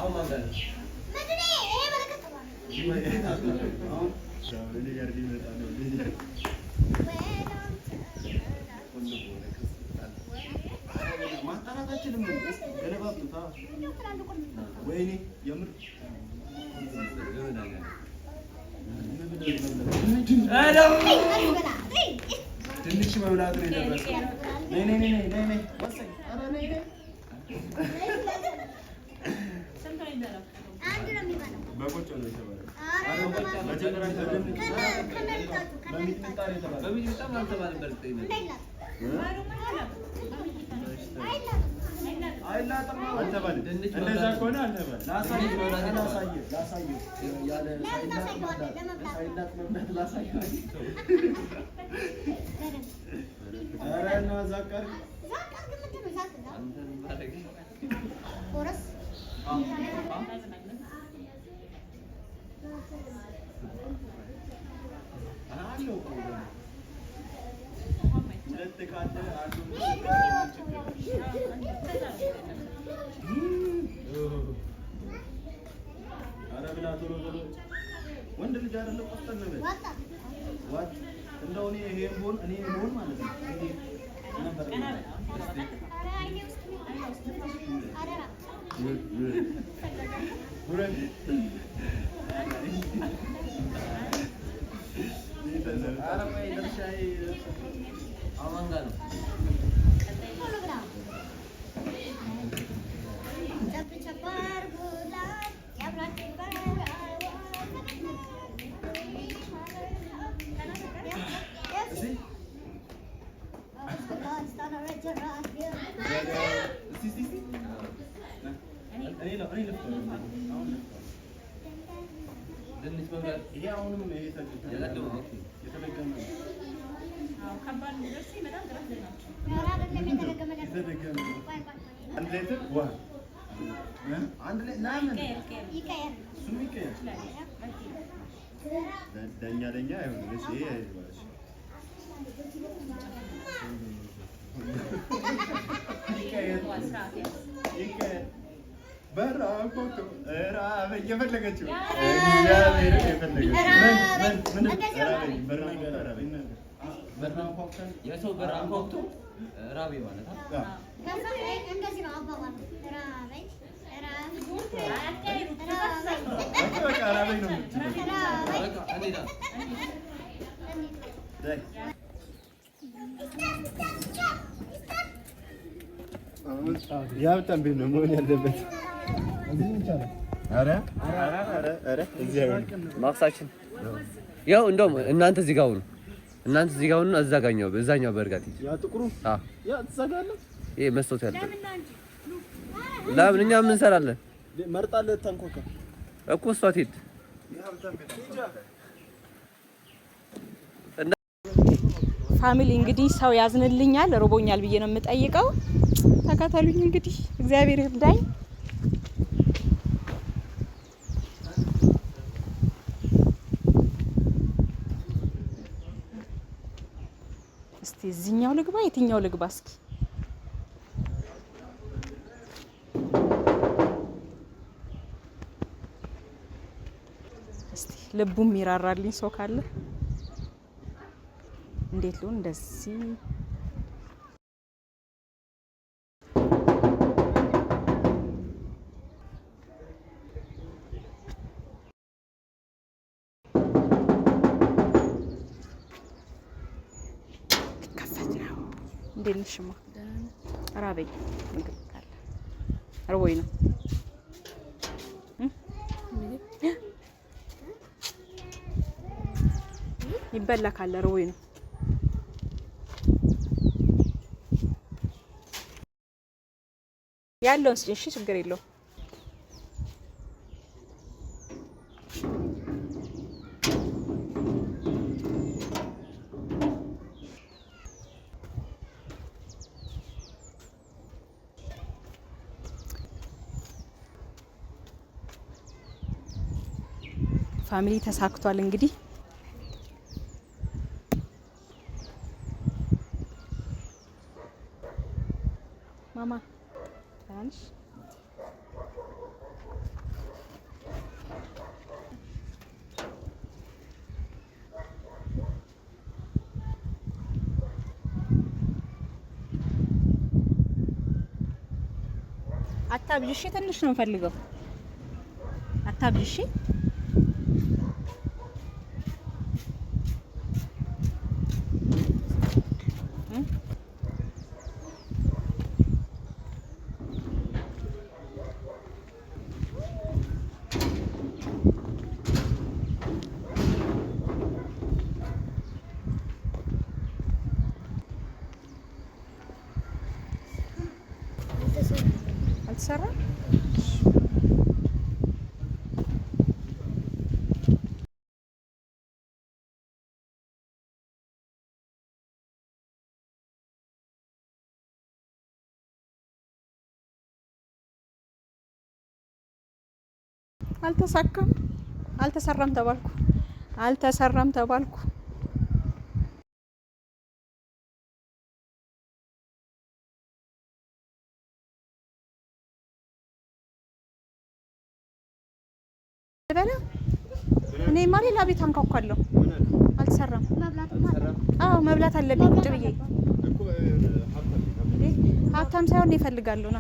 አሁን ማጋለ ምንድን ነው ይሄ በረከት ማጣራታችንም ገለባብጡታ ወይኔ የምር ትንሽ መብላት ነው የደረሰው። ነይ ነይ ነይ ነይ ነይ ወሰኝ። ኧረ ነይ ነይ አንድ ነው የሚባለው በቆጮ ነው የተባለው። እንደዛ ከሆነ አልተባለም። ላሳየው ያለ ሳይላጥ መብላት ላሳየው። ኧረ እና ዛቃር ሁለት ካለ አንዱ ኧረ ብላ ቶሎ ቶሎ ወንድ ልጅ አይደለ ቆስጠን ነው ዋት እንደው እኔ ይሄን ቦን እኔ ቦን ማለት ነው እንዴ ነበር ደኛ አይሆንም እሺ በራንኮቶ ራበ የፈለገችው እግዚአብሔር የፈለገችው ምን በራንኮቶ የሰው በራንኮቶ ራበ ማለት እንደዚህ ነው አባባል ራበኝ ያብጣም ቤት ነው መሆን ያለበት። ኧረ ማክሳችን ያው እንደውም እናንተ እዚህ ጋር ሁኑ፣ እናንተ እዚህ ጋር ሁኑ። እዛኛው በርጋት ያ ጥቁሩ ያ ተዘጋለ። ይሄ መስቶት ያለው ለምን እኛ ምን እንሰራለን? መርጣለህ ታንኮካ እኮ እሷ ትሄድ ፋሚሊ እንግዲህ ሰው ያዝንልኛል፣ ርቦኛል ብዬ ነው የምጠይቀው። ተከተሉኝ እንግዲህ እግዚአብሔር ይርዳኝ። እስቲ እዚህኛው ልግባ፣ የትኛው ልግባ? እስኪ እስቲ ልቡም ይራራልኝ ሰው ካለ እንዴት ነው እንደዚህ ከፈትነው። እንዴት ነሽማ? ራበኝ። ምግብ ካለ ርቦኝ ነው። ይበላ ካለ ርቦኝ ነው። ያለውን ስጪኝ፣ እሺ ችግር የለውም። ፋሚሊ ተሳክቷል እንግዲህ ማማ ታንሽ አታብዥ። እሺ ትንሽ ነው ፈልገው። አታብዥ። እሺ አልተሰራም። አልተሳካም። አልተሰራም ተባልኩ። አልተሰራም ተባልኩ። እኔ ማሪ ላቤት አንኳኳለሁ። አልተሰራም። አዎ መብላት አለብኝ ቁጭ ብዬ። ሀብታም ሳይሆን ይፈልጋሉና